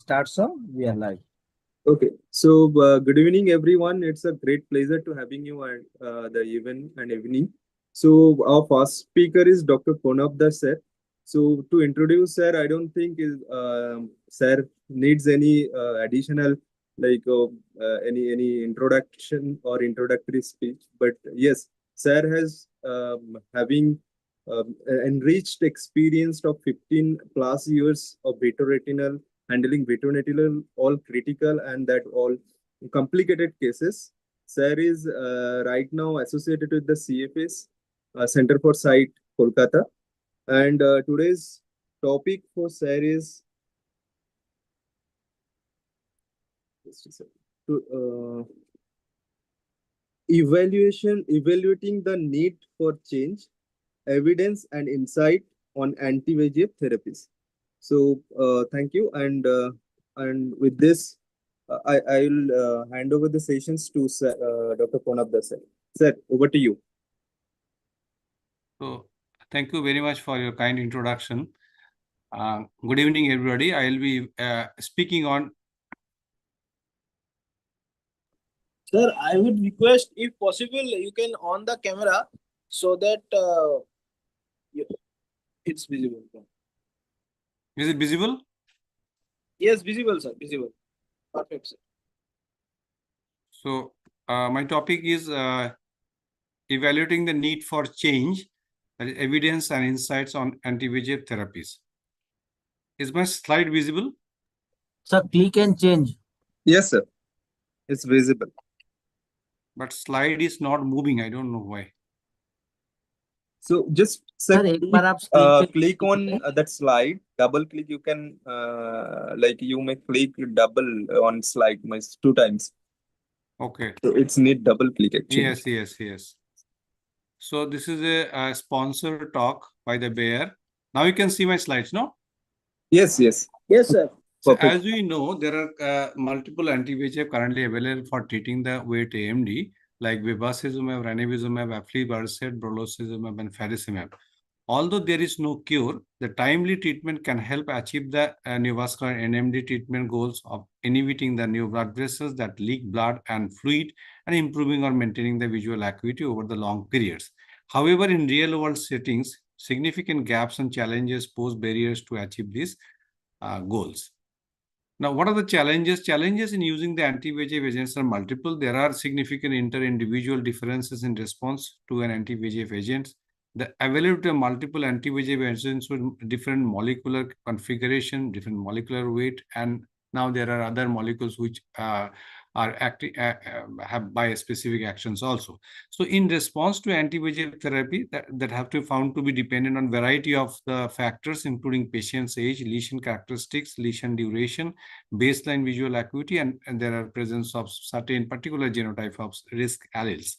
start, so we are live. Okay, so good evening, everyone. It's a great pleasure to having you at the event and evening. So our first speaker is Dr. Pranab sir. So to introduce sir, I don't think sir needs any additional like any introduction or introductory speech. But yes, sir has having enriched experience of 15 plus years of vitreoretinal handling vitreoretinal all critical and that all complicated cases. Sir is right now associated with the CFS Center for Sight, Kolkata. And today's topic for Sir is just a second, evaluating the need for change, evidence and insight on anti-VEGF therapies. So thank you, and with this, I'll hand over the sessions to Dr. Pranab sir. Sir, over to you. So, thank you very much for your kind introduction. Good evening, everybody. I will be speaking on. Sir, I would request, if possible, you can on the camera so that it's visible. Is it visible? Yes, visible, sir. Visible. Perfect, sir. So, my topic is evaluating the need for change, that is evidence and insights on anti-VEGF therapies. Is my slide visible? Sir, click and change. Yes, sir. It's visible. But slide is not moving. I don't know why. So just sir, click on that slide, double click. You can like you may click double on slide 2 times. Okay. So it's need double click actually. Yes. So this is a sponsored talk by the Bayer. Now you can see my slides, no? Yes, sir. So as we know, there are multiple anti-VEGF currently available for treating the wet AMD, like bevacizumab, ranibizumab, aflibercept, brolucizumab, and faricimab. Although there is no cure, the timely treatment can help achieve the neovascular NMD treatment goals of inhibiting the new blood vessels that leak blood and fluid and improving or maintaining the visual acuity over the long periods. However, in real-world settings, significant gaps and challenges pose barriers to achieve these goals. Now, what are the challenges? Challenges in using the anti-VEGF agents are multiple. There are significant inter-individual differences in response to an anti-VEGF agent. The availability of multiple anti-VEGF agents with different molecular configuration, different molecular weight, and now there are other molecules which are active, have bispecific actions also. So in response to anti-VEGF therapy that have to be found to be dependent on variety of the factors, including patient's age, lesion characteristics, lesion duration, baseline visual acuity, and there are presence of certain particular genotype of risk alleles.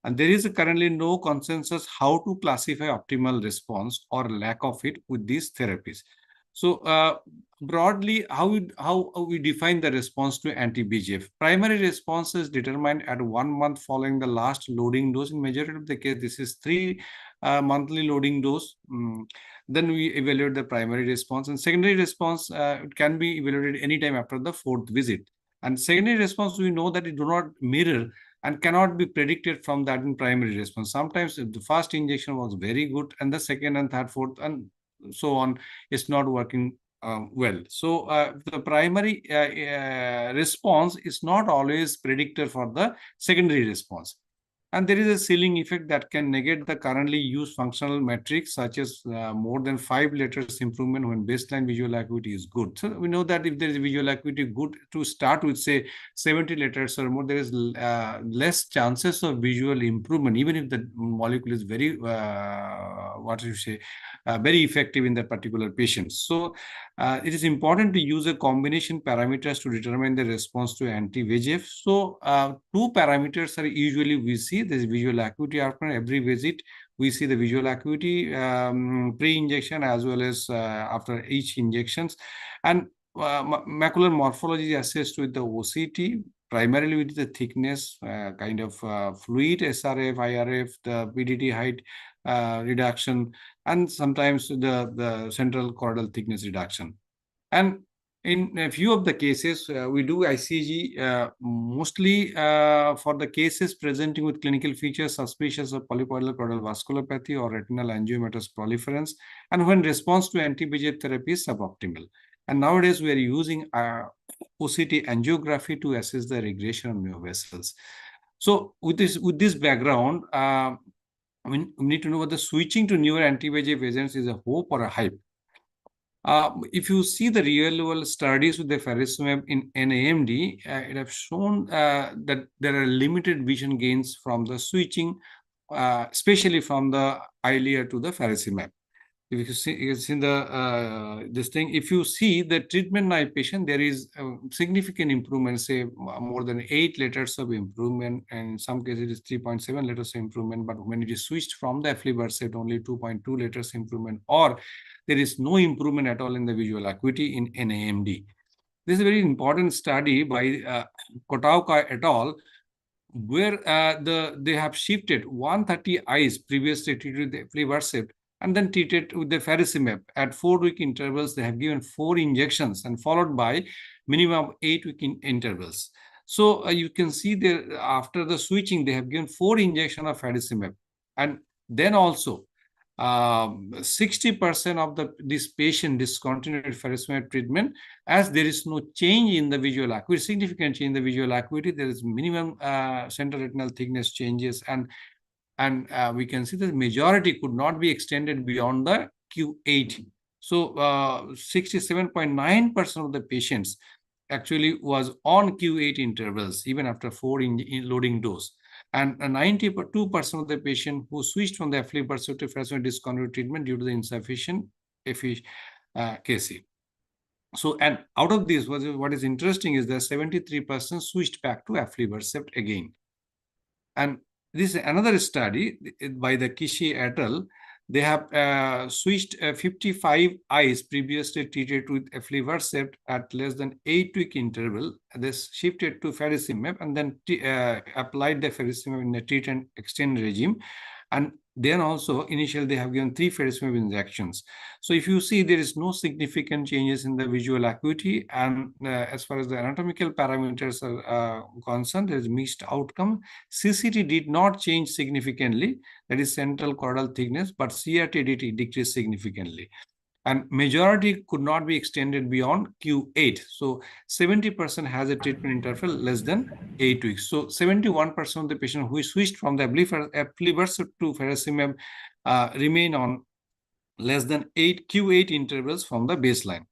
And there is currently no consensus how to classify optimal response or lack of it with these therapies. So broadly, how we define the response to anti-VEGF? Primary response is determined at 1 month following the last loading dose. In majority of the case, this is 3 monthly loading dose. Then we evaluate the primary response, and secondary response it can be evaluated anytime after the 4th visit. And secondary response, we know that it do not mirror and cannot be predicted from that in primary response. Sometimes the first injection was very good, and the second and third, fourth, and so on is not working well. So the primary response is not always predictor for the secondary response. And there is a ceiling effect that can negate the currently used functional metrics, such as more than 5 letters improvement when baseline visual acuity is good. So we know that if there is visual acuity good to start with, say 70 letters or more, there is less chances of visual improvement, even if the molecule is very, very effective in that particular patient. So it is important to use a combination parameters to determine the response to anti-VEGF. So 2 parameters are usually we see. There is visual acuity after every visit. We see the visual acuity pre-injection as well as after each injections. And macular morphology is assessed with the OCT, primarily with the thickness, kind of fluid, SRF, IRF, the PDT height reduction, and sometimes the central choroidal thickness reduction. And in a few of the cases, we do ICG mostly for the cases presenting with clinical features suspicious of polypoidal choroidal vasculopathy or retinal angiomatous proliferance, and when response to anti-VEGF therapy is suboptimal. And nowadays, we are using OCT angiography to assess the regression of neovessels. So with this background, we need to know whether switching to newer anti-VEGF agents is a hope or a hype. If you see the real-world studies with the faricimab in NAMD, it have shown that there are limited vision gains from the switching, especially from the Eylea to the faricimab. If you see in the this thing, if you see the treatment-naive patient, there is a significant improvement, say more than 8 letters of improvement, and in some cases it is 3.7 letters of improvement. But when it is switched from the aflibercept, only 2.2 letters improvement, or there is no improvement at all in the visual acuity in NAMD. This is a very important study by Kotauka et al., where they have shifted 130 eyes previously treated with the aflibercept and then treated with the faricimab. At 4-week intervals, they have given 4 injections and followed by minimum 8-week intervals. So you can see there after the switching, they have given 4 injections of faricimab, and then also 60% of this patient discontinued faricimab treatment as there is no change in the visual acuity, significant change in the visual acuity. There is minimum central retinal thickness changes, and we can see that the majority could not be extended beyond the Q8. So 67.9% of the patients actually was on Q8 intervals even after 4 loading dose. And 92% of the patients who switched from the aflibercept to faricimab discontinued treatment due to the insufficient efficacy. So, and out of this, what is interesting is that 73% switched back to aflibercept again. And this is another study by the Kishi et al. They have switched 55 eyes previously treated with aflibercept at less than 8-week interval. They shifted to faricimab and then applied the faricimab in the treat and extend regime. And then also initially they have given 3 faricimab injections. So if you see, there is no significant changes in the visual acuity, and as far as the anatomical parameters are concerned, there is mixed outcome. CCT did not change significantly, that is central choroidal thickness, but CRT did decrease significantly. And majority could not be extended beyond Q8. So 70% has a treatment interval less than 8 weeks. So 71% of the patient who switched from the aflibercept to faricimab remain on less than Q8 intervals from the baseline.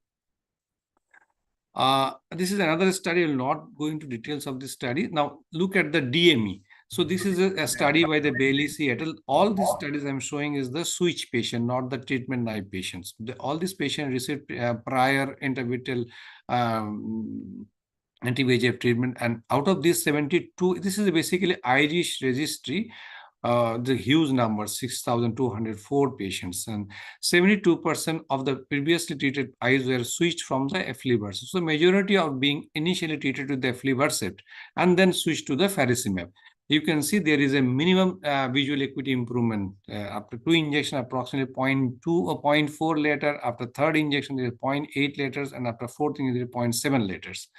This is another study. I will not go into details of this study. Now look at the DME. So this is a study by the Bailey et al. All these studies I'm showing is the switch patient, not the treatment-naive patients. All these patients received prior intravitreal anti-VEGF treatment, and out of this 72, this is basically Irish registry. The huge number, 6,204 patients, and 72% of the previously treated eyes were switched from the aflibercept. So majority of being initially treated with the aflibercept and then switched to the faricimab. You can see there is a minimum visual acuity improvement. After 2 injections, approximately 0.2 or 0.4 letter. After 3rd injection, there is 0.8 letters, and after 4th injection, there is 0.7 letters.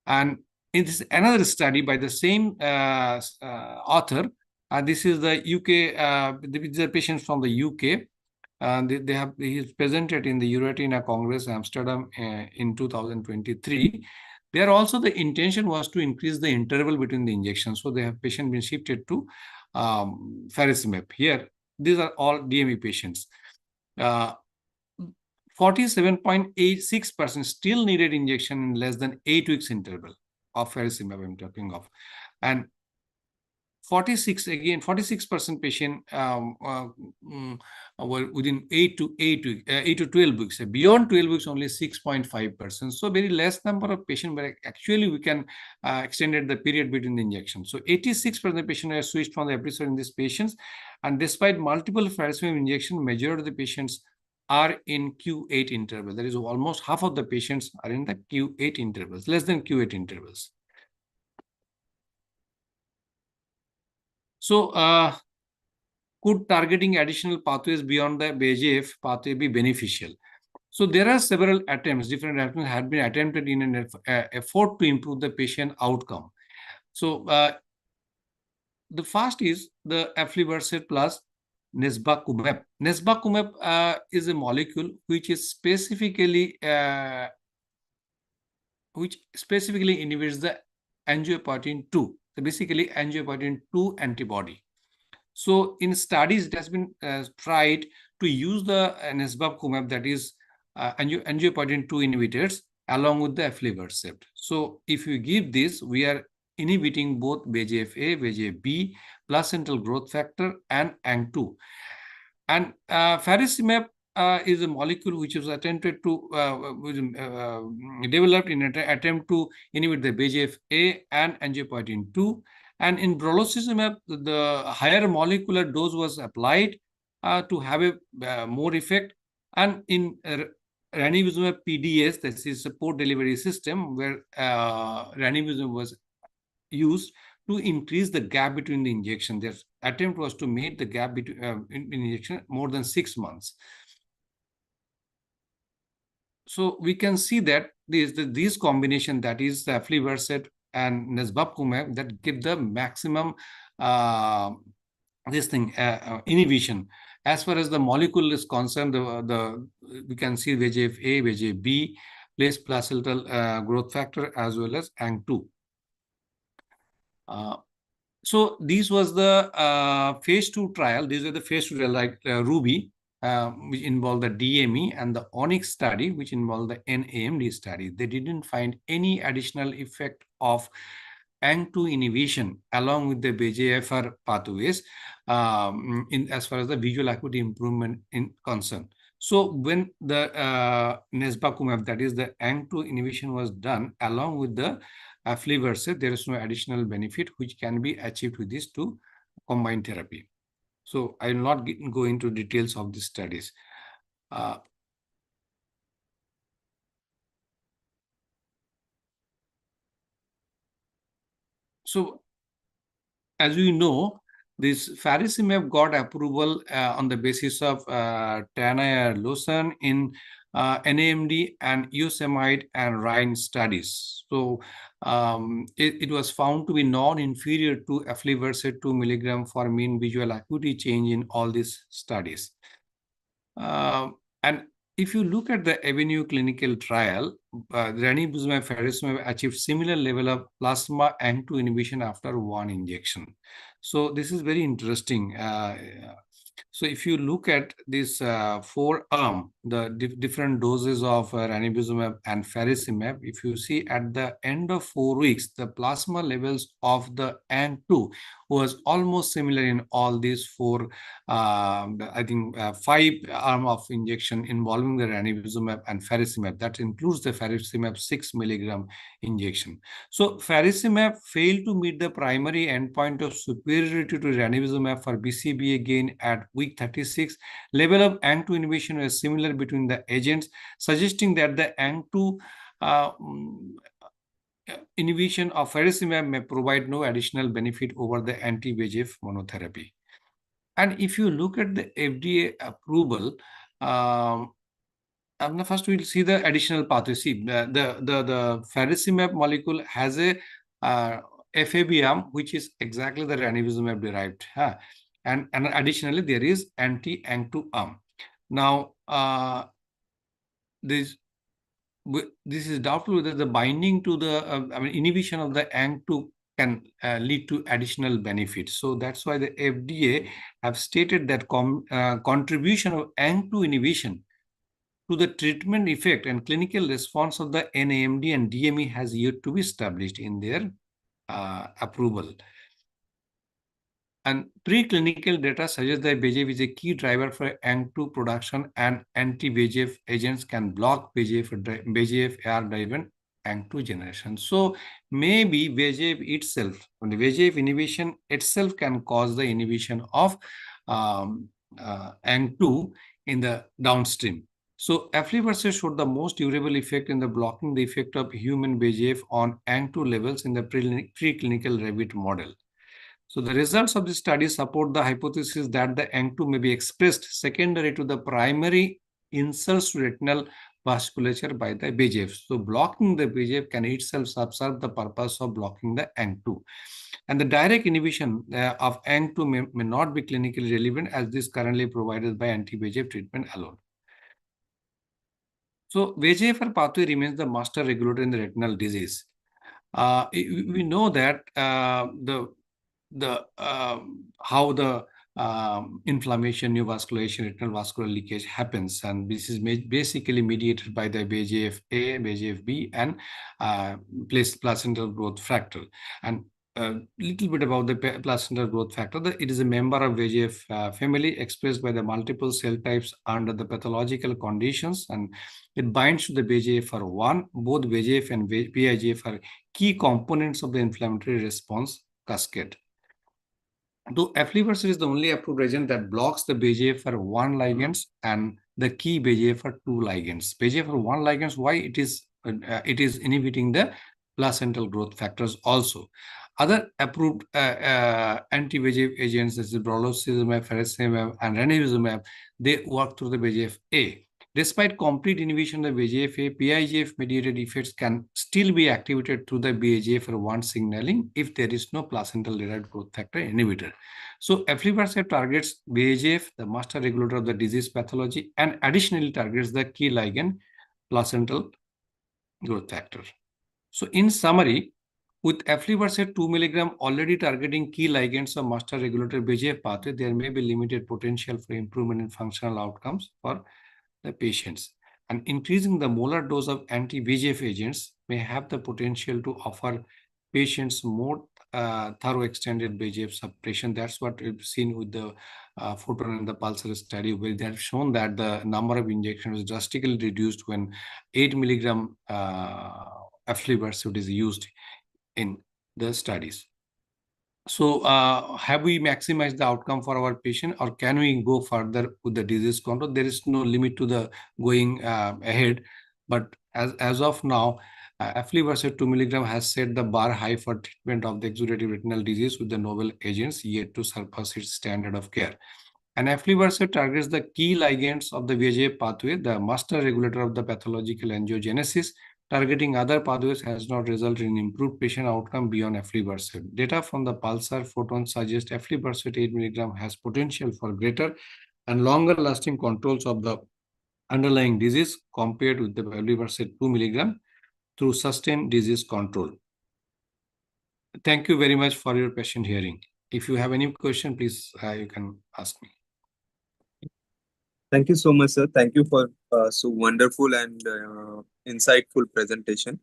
And it is another study by the same author. This is the UK, these are patients from the UK. He is presented in the Euretina Congress, Amsterdam in 2023. There also the intention was to increase the interval between the injections. So they have patient been shifted to faricimab. Here, these are all DME patients. 47.86% still needed injection in less than 8 weeks interval of faricimab I'm talking of. And 46% patient were within 8 to 12 weeks. Beyond 12 weeks, only 6.5%. So very less number of patients, but actually we can extended the period between the injections. So 86% of patients are switched from the episode in these patients, and despite multiple faricimab injection, majority of the patients are in Q8 interval. That is almost half of the patients are in the Q8 intervals, less than Q8 intervals. So, could targeting additional pathways beyond the VEGF pathway be beneficial? So there are several attempts, different attempts had been attempted in an effort to improve the patient outcome. So the first is the aflibercept plus nesbacumab. Nesbacumab is a molecule which specifically inhibits the angiopoietin 2. So basically angiopoietin 2 antibody. So in studies, it has been tried to use the nesbacumab, that is angiopoietin 2 inhibitors, along with the aflibercept. So if you give this, we are inhibiting both VEGF-A, VEGF-B, placental growth factor, and ANG2. And faricimab is a molecule which was attempted to developed in an attempt to inhibit the VEGF-A and angiopoietin 2. And in brolucizumab, the higher molecular dose was applied to have a more effect. And in ranibizumab PDS, this is a port delivery system where ranibizumab was used to increase the gap between the injection. Their attempt was to make the gap between in injection more than 6 months. So we can see that this combination, that is the aflibercept and nesbacumab, that give the maximum inhibition. As far as the molecule is concerned, we can see VEGF-A, VEGF-B, placental growth factor, as well as ANG2. So this was the phase 2 trial. These are the phase 2 trial, like Ruby, which involved the DME, and the Onyx study, which involved the NAMD study. They didn't find any additional effect of ANG2 inhibition along with the VEGFR pathways as far as the visual acuity improvement in concern. So when the nesbacumab, that is the ANG2 inhibition, was done along with the aflibercept, there is no additional benefit which can be achieved with these two combined therapy. So I will not go into details of the studies. So as we know, this faricimab got approval on the basis of Tanaya-Lawson in NAMD and eosamide and RHINE studies. So it was found to be non-inferior to aflibercept 2 milligram for mean visual acuity change in all these studies. And if you look at the Avenue clinical trial, ranibizumab faricimab achieved similar level of plasma ANG2 inhibition after 1 injection. So this is very interesting. So if you look at this 4-arm, the different doses of ranibizumab and faricimab, if you see at the end of 4 weeks, the plasma levels of the ANG2 was almost similar in all these 4, I think 5 arm of injection involving the ranibizumab and faricimab. That includes the faricimab 6 milligram injection. So faricimab failed to meet the primary endpoint of superiority to ranibizumab for BCVA gain at week 36. Level of ANG2 inhibition was similar between the agents, suggesting that the ANG2 inhibition of faricimab may provide no additional benefit over the anti-VEGF monotherapy. And if you look at the FDA approval, first we'll see the additional pathway. See, the faricimab molecule has a FAB arm, which is exactly the ranibizumab derived. And additionally, there is anti-ANG2 arm. Now, this is doubtful whether the binding to the inhibition of the ANG2 can lead to additional benefits. So that's why the FDA have stated that contribution of ANG2 inhibition to the treatment effect and clinical response of the NAMD and DME has yet to be established in their approval. And preclinical data suggests that VEGF is a key driver for ANG2 production, and anti-VEGF agents can block VEGF-R-driven ANG2 generation. So maybe VEGF itself, the VEGF inhibition itself can cause the inhibition of ANG2 in the downstream. So aflibercept showed the most durable effect in the blocking the effect of human VEGF on ANG2 levels in the preclinical rabbit model. So the results of this study support the hypothesis that the ANG2 may be expressed secondary to the primary insults to retinal vasculature by the VEGF. So blocking the VEGF can itself serve the purpose of blocking the ANG2. And the direct inhibition of ANG2 may not be clinically relevant, as this currently provided by anti-VEGF treatment alone. So VEGFR pathway remains the master regulator in the retinal disease. We know that how the inflammation, neovascularization, retinal vascular leakage happens, and this is basically mediated by the VEGF-A, VEGF-B, and placental growth factor. And a little bit about the placental growth factor. It is a member of VEGF family expressed by the multiple cell types under the pathological conditions, and it binds to the VEGFR1. Both VEGF and PIGF are key components of the inflammatory response cascade. Though aflibercept is the only approved agent that blocks the VEGFR1 ligands and the key VEGFR2 ligands. VEGFR1 ligands, why it is inhibiting the placental growth factors also. Other approved anti-VEGF agents, such as brolucizumab, faricimab, and ranibizumab, they work through the VEGF-A. Despite complete inhibition of VEGF-A, PIGF-mediated effects can still be activated through the VEGFR1 signaling if there is no placental-derived growth factor inhibitor. So aflibercept targets VEGF, the master regulator of the disease pathology, and additionally targets the key ligand, placental growth factor. So in summary, with aflibercept 2 mg already targeting key ligands of master regulator VEGF pathway, there may be limited potential for improvement in functional outcomes for the patients. And increasing the molar dose of anti-VEGF agents may have the potential to offer patients more thorough extended VEGF suppression. That's what we've seen with the PHOTON and the PULSAR study, where they have shown that the number of injections was drastically reduced when 8 mg aflibercept is used in the studies. So have we maximized the outcome for our patient, or can we go further with the disease control? There is no limit to the going ahead, but as of now, aflibercept 2 mg has set the bar high for treatment of the exudative retinal disease with the novel agents yet to surpass its standard of care. And aflibercept targets the key ligands of the VEGF pathway, the master regulator of the pathological angiogenesis. Targeting other pathways has not resulted in improved patient outcome beyond aflibercept. Data from the PULSAR PHOTON suggest aflibercept 8 mg has potential for greater and longer lasting controls of the underlying disease compared with the aflibercept 2 mg through sustained disease control. Thank you very much for your patient hearing. If you have any question, please you can ask me. Thank you so much, sir. Thank you for so wonderful and insightful presentation.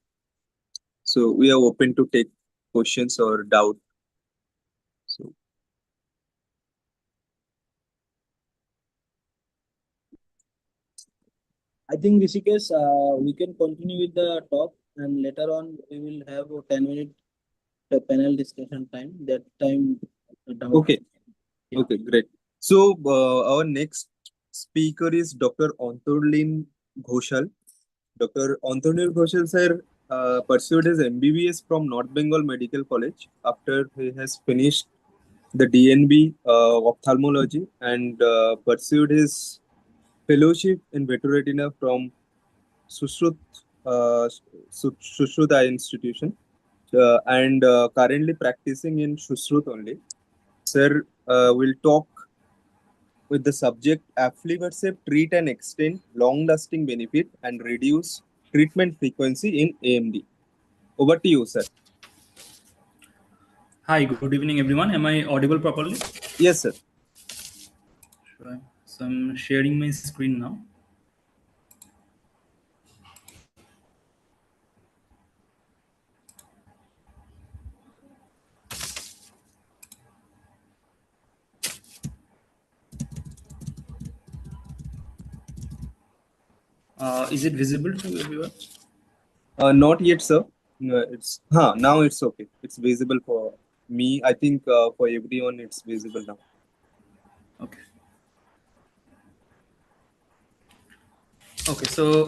So we are open to take questions or doubt. So I think Rishikesh, we can continue with the talk, and later on we will have a 10-minute panel discussion time. That time. Okay. Yeah. Okay, great. So our next speaker is Dr. Antarlin Ghoshal. Dr. Antarlin Ghoshal sir pursued his MBBS from North Bengal Medical College after he has finished the DNB ophthalmology and pursued his fellowship in Veteretina from Sushrut Eye Institution and currently practicing in Sushrut only. Sir will talk with the subject aflibercept treat and extend long-lasting benefit and reduce treatment frequency in AMD. Over to you, sir. Hi, good evening, everyone. Am I audible properly? Yes, sir. Sure. So I'm sharing my screen now. Is it visible to everyone? Not yet, sir. It's now it's okay. It's visible for me. I think for everyone it's visible now. Okay. Okay, so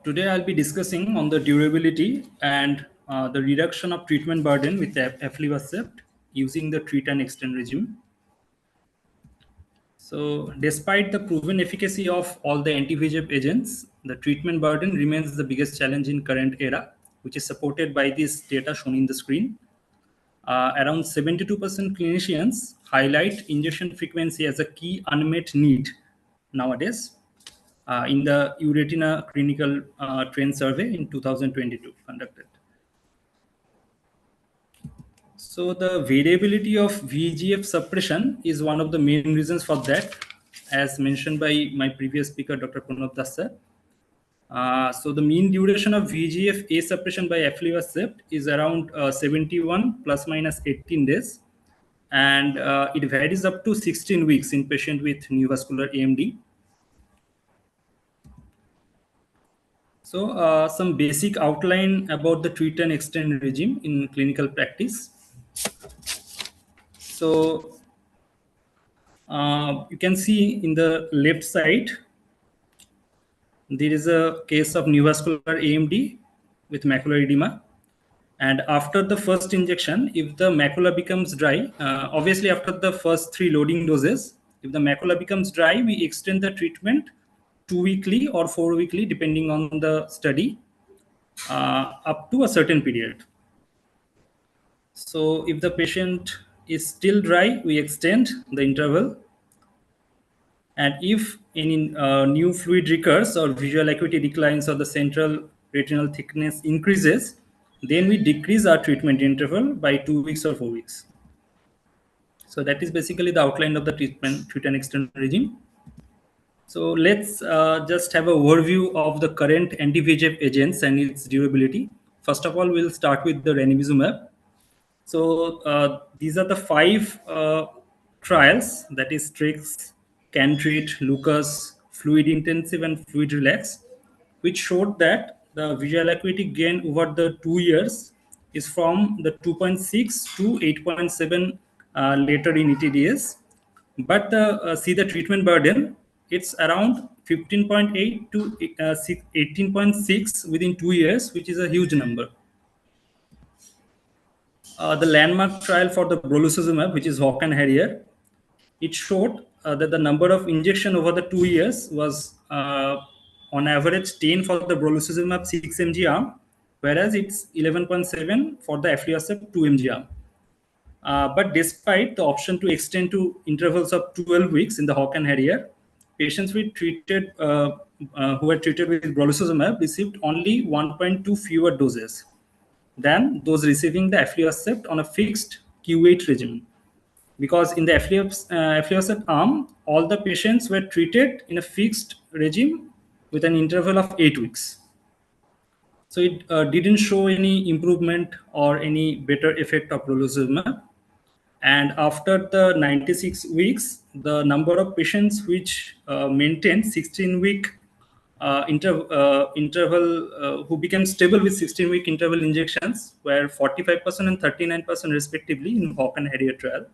today I'll be discussing on the durability and the reduction of treatment burden with aflibercept using the treat and extend regime. So despite the proven efficacy of all the anti-VEGF agents, the treatment burden remains the biggest challenge in current era, which is supported by this data shown in the screen. Around 72% clinicians highlight injection frequency as a key unmet need nowadays in the Euretina Clinical Trend Survey in 2022 conducted. So the variability of VEGF suppression is one of the main reasons for that, as mentioned by my previous speaker, Dr. Pranab Das sir. So the mean duration of VEGF-A suppression by aflibercept is around 71 plus minus 18 days. And it varies up to 16 weeks in patient with neovascular AMD. So some basic outline about the treat and extend regime in clinical practice. So you can see in the left side, there is a case of neovascular AMD with macular edema. And after the first injection, if the macula becomes dry, obviously after the first 3 loading doses, if the macula becomes dry, we extend the treatment 2 weekly or 4 weekly, depending on the study, up to a certain period. So if the patient is still dry, we extend the interval. And if any new fluid recurs or visual acuity declines or the central retinal thickness increases, then we decrease our treatment interval by 2 weeks or 4 weeks. So that is basically the outline of the treat and extend regime. So let's just have an overview of the current anti-VEGF agents and its durability. First of all, we'll start with the ranibizumab. So these are the 5 trials, that is TRIX, CANTREAT, LUCAS, Fluid Intensive, and Fluid Relax, which showed that the visual acuity gain over the 2 years is from the 2.6 to 8.7 later in ETDS. But see the treatment burden, it's around 15.8 to 18.6 within 2 years, which is a huge number. The landmark trial for the brolucizumab, which is Hawk and Harrier, it showed that the number of injection over the 2 years was on average 10 for the brolucizumab 6 mg arm, whereas it's 11.7 for the aflibercept 2 mg arm. But despite the option to extend to intervals of 12 weeks in the Hawk and Harrier, patients who were treated with brolucizumab received only 1.2 fewer doses than those receiving the aflibercept on a fixed Q8 regimen. Because in the aflibercept arm, all the patients were treated in a fixed regime with an interval of 8 weeks. So it didn't show any improvement or any better effect of brolucizumab. And after the 96 weeks, the number of patients which maintained 16-week interval who became stable with 16-week interval injections were 45% and 39% respectively in Hawk and Harrier trial.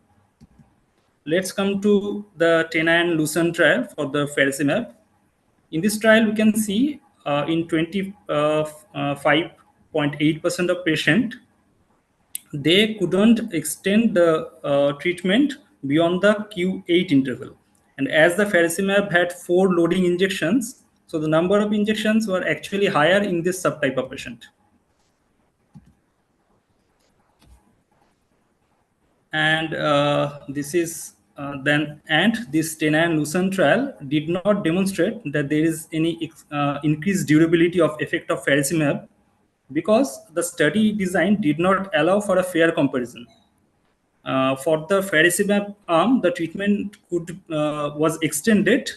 Let's come to the TENA and LUCERNE trial for the faricimab. In this trial, we can see in 25.8% of patients, they couldn't extend the treatment beyond the Q8 interval. And as the faricimab had 4 loading injections, so the number of injections were actually higher in this subtype of patient. And this TENA and LUCERNE trial did not demonstrate that there is any increased durability of effect of faricimab, because the study design did not allow for a fair comparison. For the faricimab arm, the treatment was extended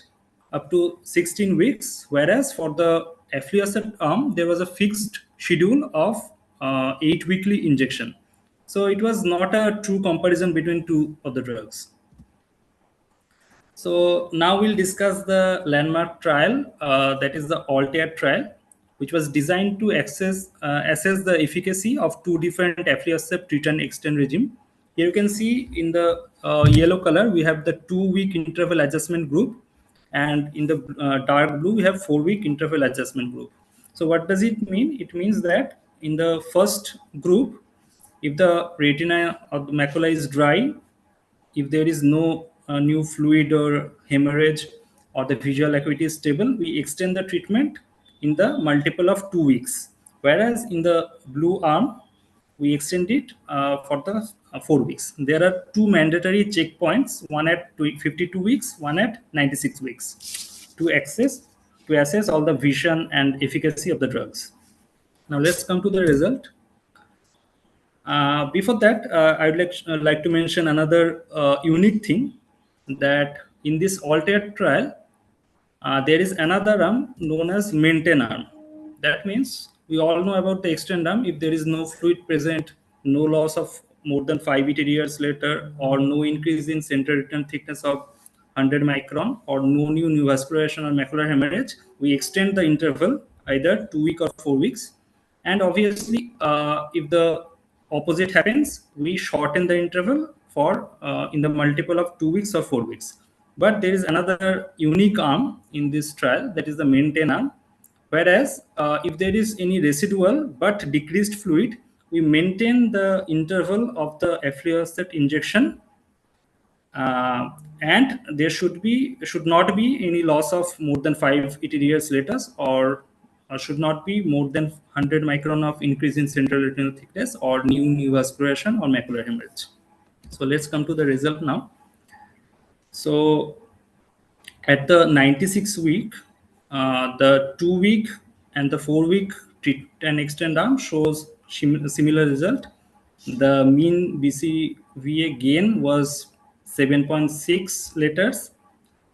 up to 16 weeks, whereas for the aflibercept arm, there was a fixed schedule of 8 weekly injection. So it was not a true comparison between 2 of the drugs. So now we'll discuss the landmark trial, that is the ALTAIR trial, which was designed to assess the efficacy of 2 different aflibercept treat and extend regime. Here you can see in the yellow color, we have the 2-week interval adjustment group, and in the dark blue, we have 4-week interval adjustment group. So what does it mean? It means that in the first group, if the retina or the macula is dry, if there is no new fluid or hemorrhage or the visual acuity is stable, we extend the treatment in the multiple of 2 weeks. Whereas in the blue arm, we extend it for the 4 weeks. There are 2 mandatory checkpoints, one at 52 weeks, one at 96 weeks to assess all the vision and efficacy of the drugs. Now let's come to the result. Before that, I would like to mention another unique thing, that in this ALTER trial, there is another arm known as maintain arm. That means we all know about the extend arm. If there is no fluid present, no loss of more than 5 years later, or no increase in central retinal thickness of 100 micron, or no new neovascularization or macular hemorrhage, we extend the interval either 2 weeks or 4 weeks. And obviously, if the opposite happens, we shorten the interval for in the multiple of 2 weeks or 4 weeks. But there is another unique arm in this trial, that is the maintain arm. Whereas if there is any residual but decreased fluid, we maintain the interval of the aflibercept injection, and there should not be any loss of more than 5 years later, or should not be more than 100 micron of increase in central retinal thickness, or new neovascularization or macular hemorrhage. So let's come to the result now. So at the 96 week, the 2 week and the 4 week treat and extend arm shows similar result. The mean BCVA gain was 7.6 letters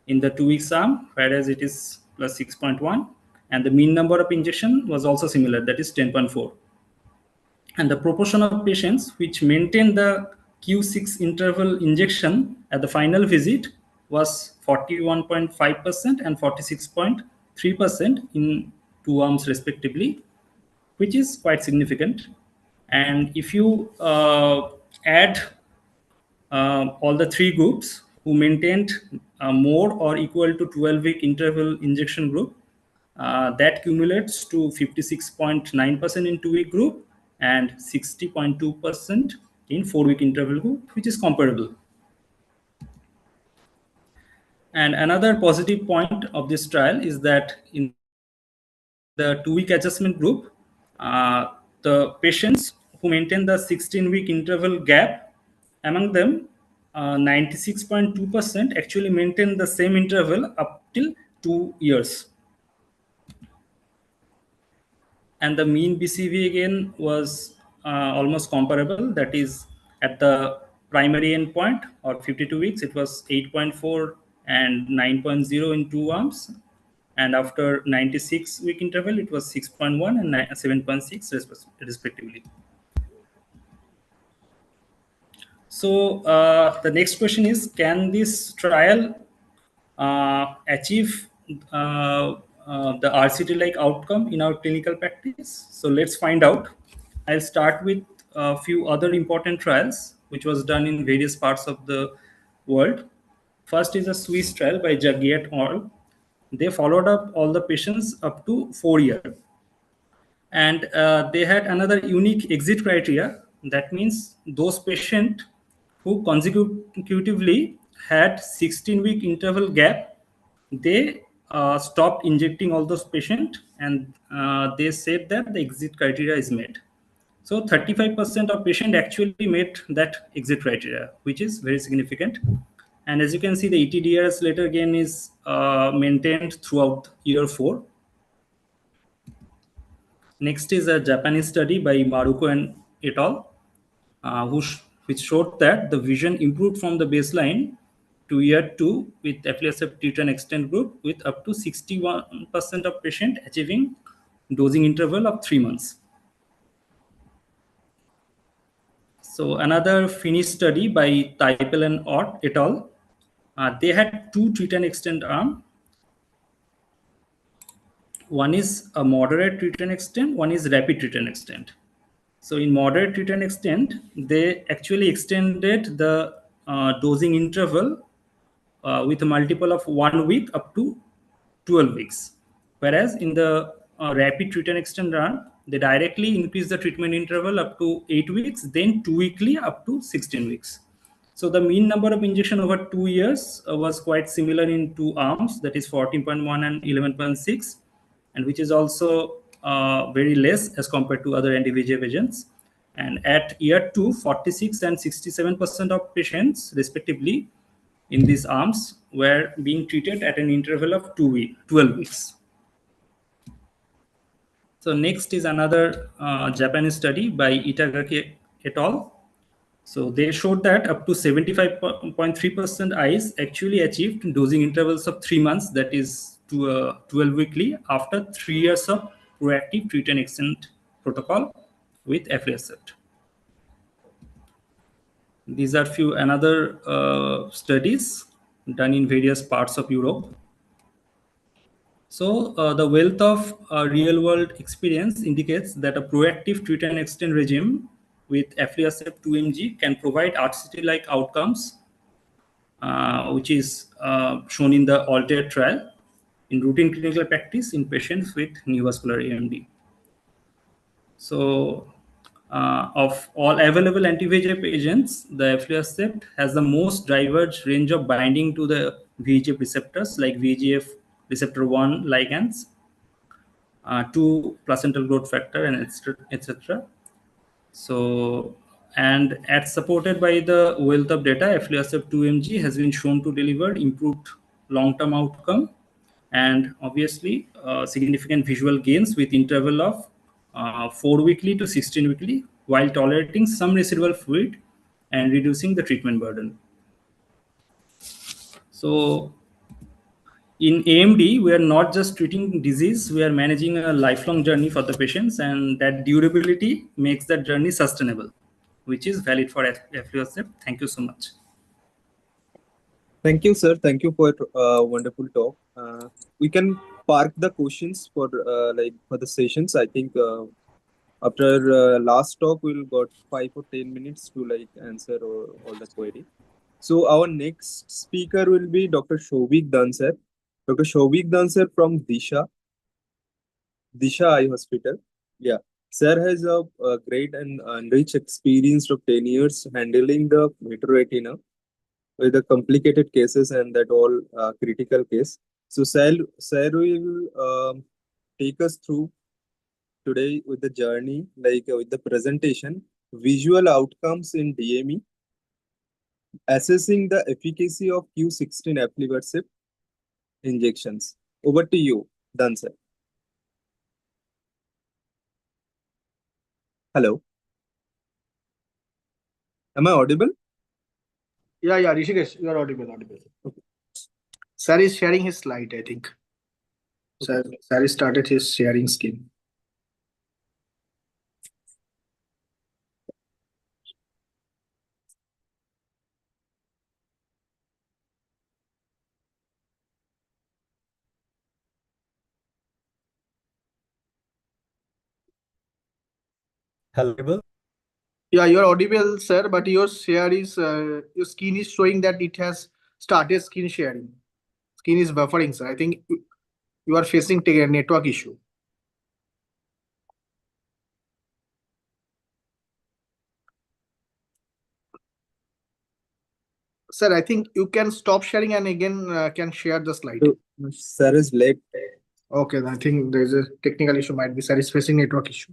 in the 2 weeks arm, whereas it is plus 6.1, and the mean number of injection was also similar, that is 10.4. And the proportion of patients which maintain the Q6 interval injection at the final visit was 41.5% and 46.3% in 2 arms respectively, which is quite significant. And if you add all the 3 groups who maintained more or equal to 12-week interval injection group, that cumulates to 56.9% in 2-week group and 60.2% in 4-week interval group, which is comparable. And another positive point of this trial is that in the 2-week adjustment group, the patients who maintain the 16-week interval gap, among them 96.2% actually maintain the same interval up till 2 years. And the mean BCVA again was almost comparable. That is, at the primary endpoint or 52 weeks, it was 8.4 and 9.0 in 2 arms. And after 96-week interval, it was 6.1 and 7.6 respectively. So the next question is, can this trial achieve the RCT-like outcome in our clinical practice? So let's find out. I'll start with a few other important trials which was done in various parts of the world. First is a Swiss trial by Jaguiat et al. They followed up all the patients up to 4 years. And they had another unique exit criteria. That means those patients who consecutively had 16-week interval gap, they stopped injecting all those patients, and they said that the exit criteria is met. So 35% of patients actually met that exit criteria, which is very significant. And as you can see, the ETDRS later gain is maintained throughout year 4. Next is a Japanese study by Maruko and et al., which showed that the vision improved from the baseline to year 2 with aflibercept treat and extend group, with up to 61% of patients achieving dosing interval of 3 months. So another Finnish study by Taipel and Ott et al. They had 2 treat and extend arm. One is a moderate treat and extend, one is rapid treat and extend. So in moderate treat and extend, they actually extended the dosing interval with a multiple of 1 week up to 12 weeks. Whereas in the rapid treat and extend arm, they directly increase the treatment interval up to 8 weeks, then 2 weekly up to 16 weeks. So the mean number of injection over 2 years was quite similar in two arms, that is 14.1 and 11.6, and which is also very less as compared to other anti-VEGF agents. And at year 2, 46 and 67% of patients, respectively, in these arms were being treated at an interval of 12 weeks. So next is another Japanese study by Itagaki et al. So they showed that up to 75.3% eyes actually achieved dosing intervals of 3 months, that is to 12 weekly, after 3 years of proactive treat and extend protocol with aflibercept. These are few another studies done in various parts of Europe. So the wealth of real-world experience indicates that a proactive treat and extend regime with aflibercept 2 mg can provide RCT-like outcomes, which is shown in the ALTAIR trial in routine clinical practice in patients with neovascular AMD. So of all available anti-VEGF agents, the aflibercept has the most diverse range of binding to the VEGF receptors like VEGF receptor 1 ligands, 2 placental growth factor, and etc. So, and as supported by the wealth of data, aflibercept 2 mg has been shown to deliver improved long-term outcome and obviously significant visual gains with interval of 4 weekly to 16 weekly, while tolerating some residual fluid and reducing the treatment burden. So in AMD, we are not just treating disease, we are managing a lifelong journey for the patients, and that durability makes that journey sustainable, which is valid for aflibercept. Thank you so much. Thank you, sir. Thank you for wonderful talk. We can park the questions for for the sessions. I think after last talk, we'll got 5 or 10 minutes to answer all the query. So our next speaker will be Dr. Shobik Dansar. Dr. Shobik Dansar from Disha Eye Hospital. Yeah. Sir has a great and rich experience of 10 years handling the retina with the complicated cases and that all critical case. So sir will take us through today with the journey, with the presentation, visual outcomes in DME, assessing the efficacy of Q16 aflibercept injections. Over to you, Dansar. Hello. Am I audible? Yeah, Rishikesh, you are audible. Okay. Sir is sharing his slide, I think. Okay. Sir started his sharing scheme. Hello. Yeah, you're audible, sir, but your share is your screen is showing that it has started screen sharing. Screen is buffering, sir. I think you are facing a network issue. Sir, I think you can stop sharing and again can share the slide. So, sir is late. Okay, I think there is a technical issue. Might be sir is facing network issue.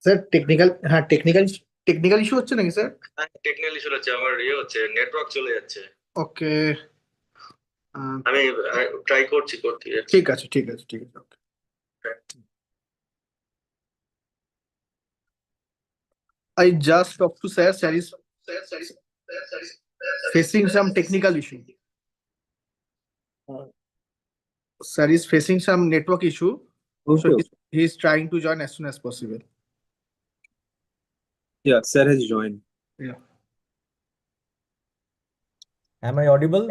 Sir technical issue হচ্ছে নাকি sir? Technical issue হচ্ছে, আমার হচ্ছে network চলে যাচ্ছে। ওকে, আমি try করছি করতে। ঠিক আছে ওকে। I just talked to sir. Sir is facing some technical issue. Sir is facing some network issue, so Okay. he's trying to join as soon as possible. Yeah, sir has joined. Yeah. Am I audible?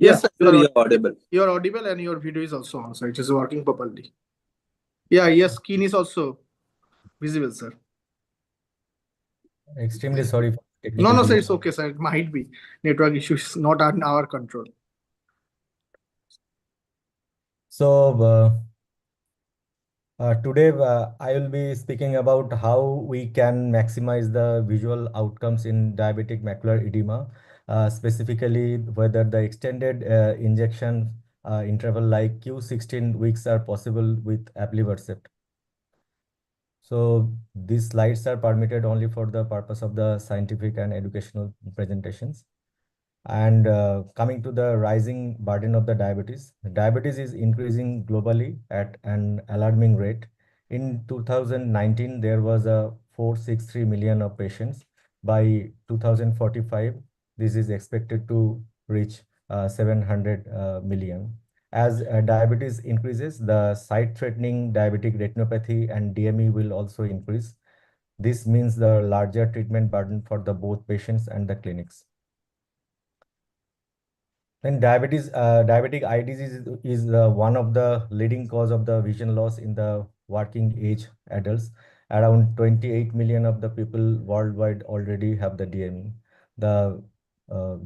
Yes, sir, Sir, you're audible. you are audible and your video is also on, sir. It is working properly. Yeah, yes, screen is also visible, sir. Extremely sorry for No, technical sir, delay. it's okay, sir. It might be network issues, not on our control. So today I will be speaking about how we can maximize the visual outcomes in diabetic macular edema, specifically whether the extended injection interval like Q16 weeks are possible with aflibercept. So these slides are permitted only for the purpose of the scientific and educational presentations. And coming to the rising burden of the diabetes is increasing globally at an alarming rate. In 2019, there was a 463 million of patients. By 2045, this is expected to reach 700 million. As diabetes increases, the sight-threatening diabetic retinopathy and DME will also increase. This means the larger treatment burden for the both patients and the clinics. Then diabetic eye disease is one of the leading cause of the vision loss in the working age adults. Around 28 million of the people worldwide already have the DME. The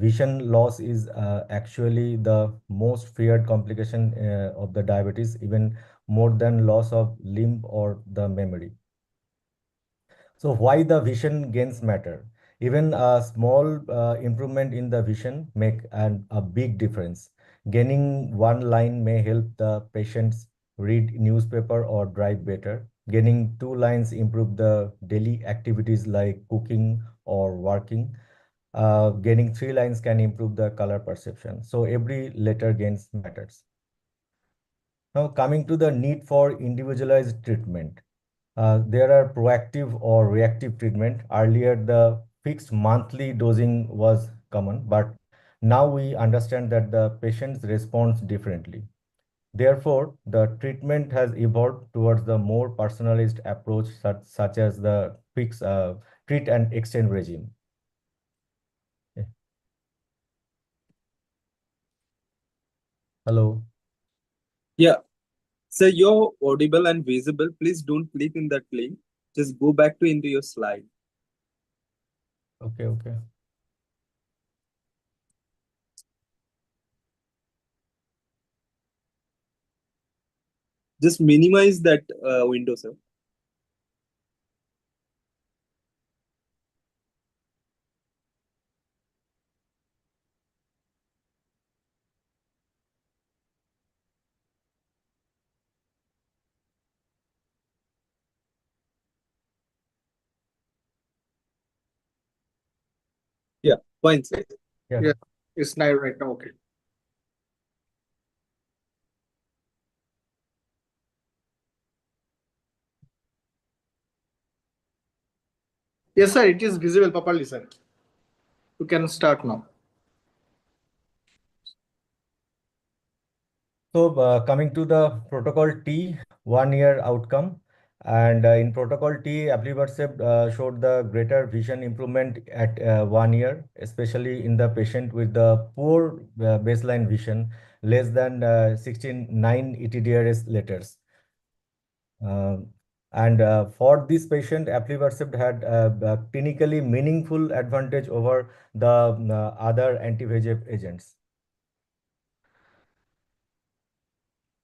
vision loss is actually the most feared complication of the diabetes, even more than loss of limb or the memory. So why the vision gains matter? Even a small improvement in the vision make a big difference. Gaining one line may help the patients read newspaper or drive better. Gaining two lines improve the daily activities like cooking or working. Gaining three lines can improve the color perception. So every letter gains matters. Now coming to the need for individualized treatment. There are proactive or reactive treatment. Earlier, the fixed monthly dosing was common, but now we understand that the patients respond differently. Therefore, the treatment has evolved towards the more personalized approach, such as the fixed treat and extend regime. Okay. Hello. Yeah. So you're audible and visible. Please don't click in that link. Just go back to into your slide. Okay. Just minimize that window, sir. Yeah, fine, sir. Yeah, it's live right now. Okay. Yes, sir. It is visible properly, sir. You can start now. So coming to the protocol T, 1 year outcome. And in protocol T, aflibercept showed the greater vision improvement at 1 year, especially in the patient with the poor baseline vision, less than 69 ETDRS letters. And for this patient, aflibercept had a clinically meaningful advantage over the other anti-VEGF agents.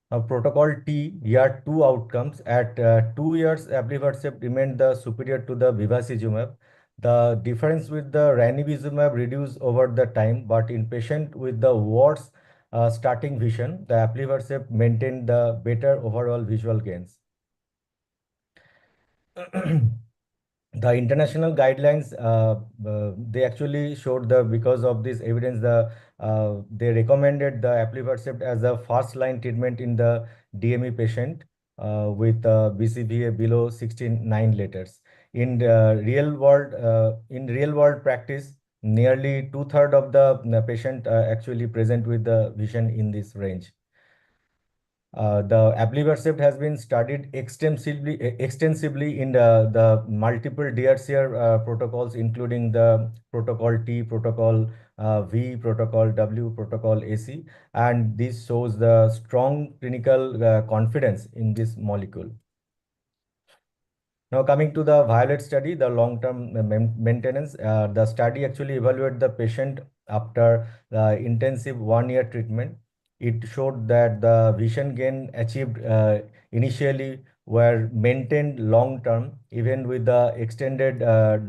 Protocol T, year 2 outcomes. At 2 years, aflibercept remained the superior to the bevacizumab. The difference with the ranibizumab reduced over the time, but in patient with the worse starting vision, the aflibercept maintained the better overall visual gains. the international guidelines, they actually showed because of this evidence, they recommended the aflibercept as a first line treatment in the DME patient with BCVA below 16.9 letters. In real world practice, nearly 2/3 of the patient actually present with the vision in this range. The aflibercept has been studied extensively in the multiple DRCR protocols, including the protocol T, protocol V, protocol W, protocol AC, and this shows the strong clinical confidence in this molecule. Now coming to the VIOLET study, the long-term maintenance, the study actually evaluated the patient after the intensive 1-year treatment. It showed that the vision gain achieved initially were maintained long-term, even with the extended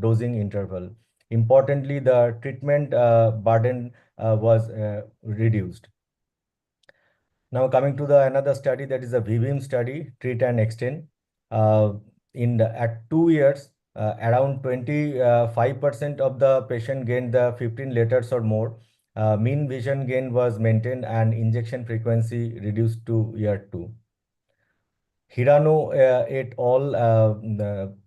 dosing interval. Importantly, the treatment burden was reduced. Now coming to the another study, that is a VBIM study, treat and extend. At 2 years, around 25% of the patient gained the 15 letters or more. Mean vision gain was maintained and injection frequency reduced to year 2. Hirano et al.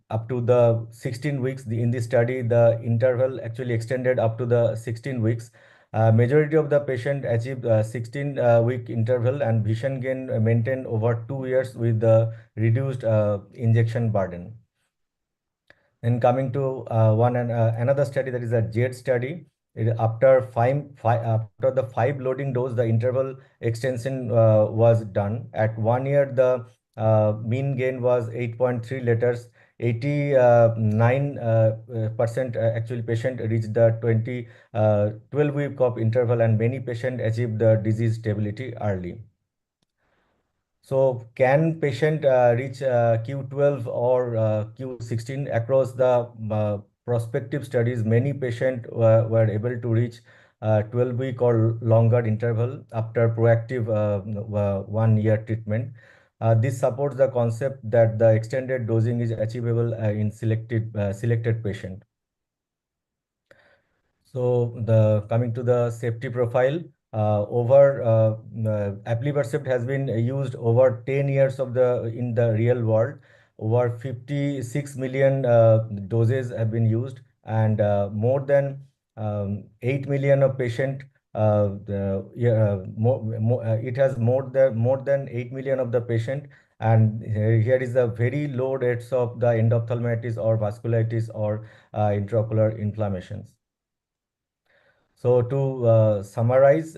Up to the 16 weeks. In this study, the interval actually extended up to the 16 weeks. Majority of the patient achieved 16-week interval and vision gain maintained over 2 years with the reduced injection burden. Then coming to another study, that is a JED study. After the 5 loading dose, the interval extension was done. At 1 year, the mean gain was 8.3 letters. 89% actually patient reached the 12-week of interval, and many patients achieved the disease stability early. So can patient reach Q12 or Q16? Across the prospective studies, many patients were able to reach 12-week or longer interval after proactive 1-year treatment. This supports the concept that the extended dosing is achievable in selected patient. So coming to the safety profile, aflibercept has been used over 10 years in the real world. Over 56 million doses have been used, and more than 8 million of patient. It has more than 8 million of the patient, and here is the very low rates of the endophthalmitis or vasculitis or intraocular inflammations. So to summarize,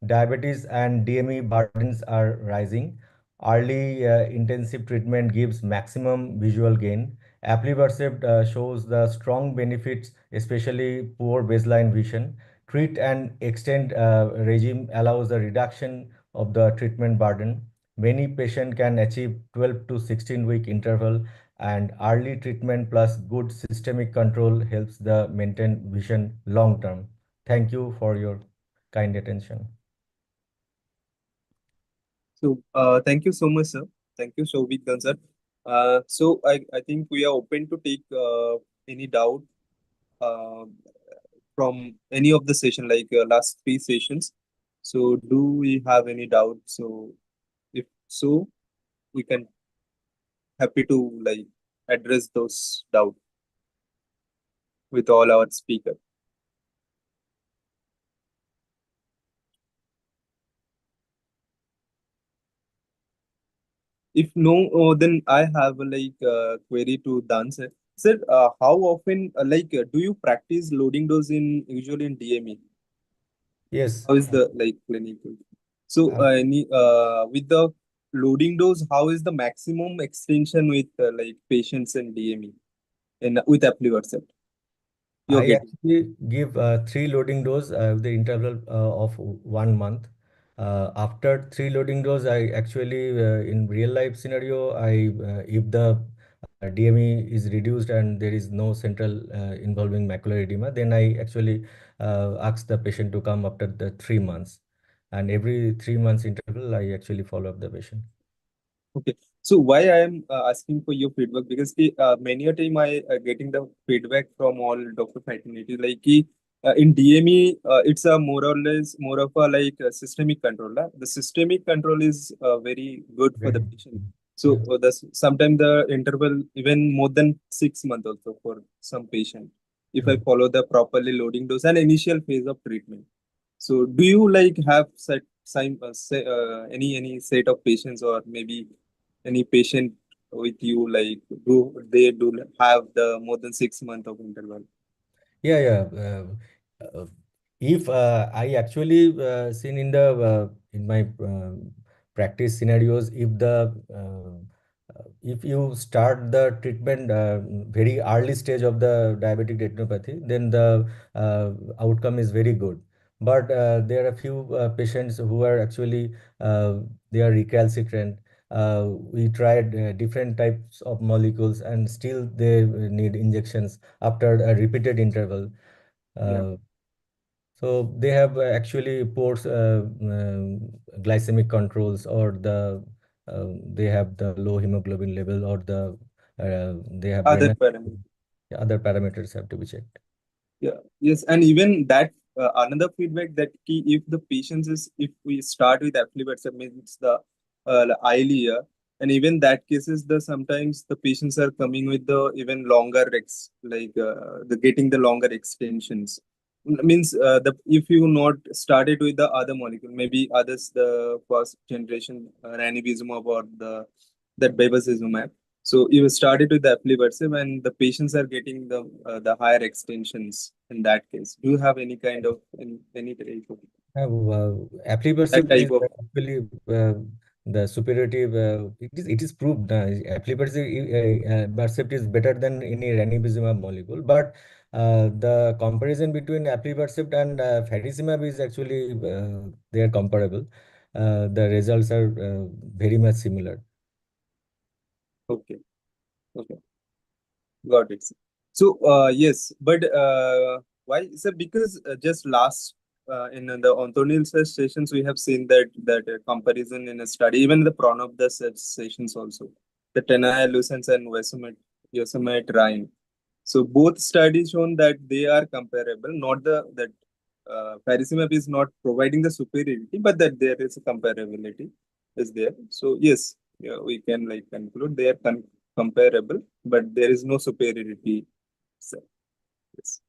diabetes and DME burdens are rising. Early intensive treatment gives maximum visual gain. Aflibercept shows the strong benefits, especially poor baseline vision. Treat and extend regime allows the reduction of the treatment burden. Many patients can achieve 12 to 16-week interval, and early treatment plus good systemic control helps the maintain vision long term. Thank you for your kind attention. So thank you so much, sir. Thank you, Shobik sir. So I think we are open to take any doubt from any of the session, like last 3 sessions. So do we have any doubt? So if so, we can happy to like address those doubts with all our speakers. If no, then I have like a query to Dan sir. Sir, how often do you practice loading dose usually in DME? Yes. How is the clinical? So with the loading dose, how is the maximum extension with patients in DME and with aflibercept? I actually give 3 loading dose with the interval of 1 month. After 3 loading dose, I actually in real life scenario, if the DME is reduced and there is no central involving macular edema, then I actually ask the patient to come after the 3 months, and every 3 months interval I actually follow up the patient. Okay, So why I am asking for your feedback, because many a time I getting the feedback from all doctor fraternity like in DME it's a more or less more of a like a systemic control. The systemic control is very good for the Very- patient. So yeah. sometimes the interval even more than 6 months also for some patient if I Mm. follow the properly loading dose and initial phase of treatment. So do you like have any set of patients or maybe any patient with you like do they do have the more than 6 months of interval? Yeah, yeah. If I actually seen in my practice scenarios, if you start the treatment very early stage of the diabetic retinopathy, then the outcome is very good. But there are a few patients who are actually they are recalcitrant. We tried different types of molecules, and still they need injections after a repeated interval. Yeah. Uh, so they have actually poor glycemic controls, or they have the low hemoglobin level, or they have Other renal, parameters. other parameters have to be checked. Yeah, yes, and even that another feedback that if the patients is if we start with aflibercept means the Eylea, and even that cases the sometimes the patients are coming with the even longer the getting the longer extensions. Means the if you not started with the other molecule, maybe others the first generation ranibizumab or that bevacizumab. So you started with the aflibercept, and the patients are getting the higher extensions in that case. Do you have any kind of any type of that Aflibercept type is of? actually the superiority. It is proved. Aflibercept is better than any ranibizumab molecule. But the comparison between aflibercept and faricimab is actually they are comparable. The results are very much similar. Okay, okay, got it. So yes, but why? So because just last in the Antonil sessions we have seen that comparison in a study, even the Pranab Das sessions also, the Tenaya-Lucens and Yosemite Rhine. So both studies shown that they are comparable, not that faricimab is not providing the superiority, but that there is a comparability is there. So yes, yeah, we can like conclude they are comparable, but there is no superiority. Sir. Yes.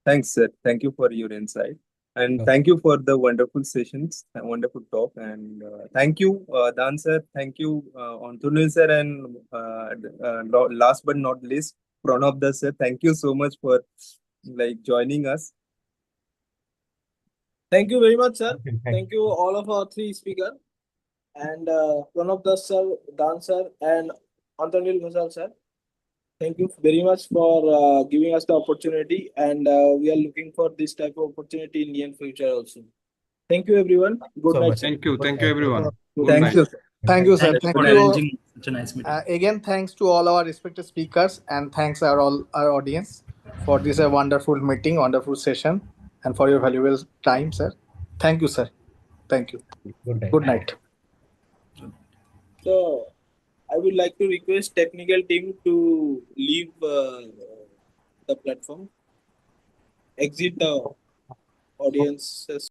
Thanks, sir. Thank you for your insight. And Uh, thank you for the wonderful sessions, wonderful talk. And thank you, Dan sir. Thank you, Antonio sir. And last but not least, Pranab Das sir. Thank you so much for like joining us. Thank you very much, sir. Thank Thank you all of our three speakers and Pranab Das sir, Dan sir, and Antonil Ghosal sir. Thank you very much for giving us the opportunity, and we are looking for this type of opportunity in near future also. Thank you, everyone. Good so night, much. sir. Thank you, everyone. Good Thank night. you. Thank you, sir. Thank you Thank for you. arranging such a nice meeting. Again, thanks to all our respected speakers, and thanks our audience for this wonderful meeting, wonderful session, and for your valuable time, sir. Thank you, sir. Thank you. Good night. Good night. So, I would like to request technical team to leave the platform, exit the audience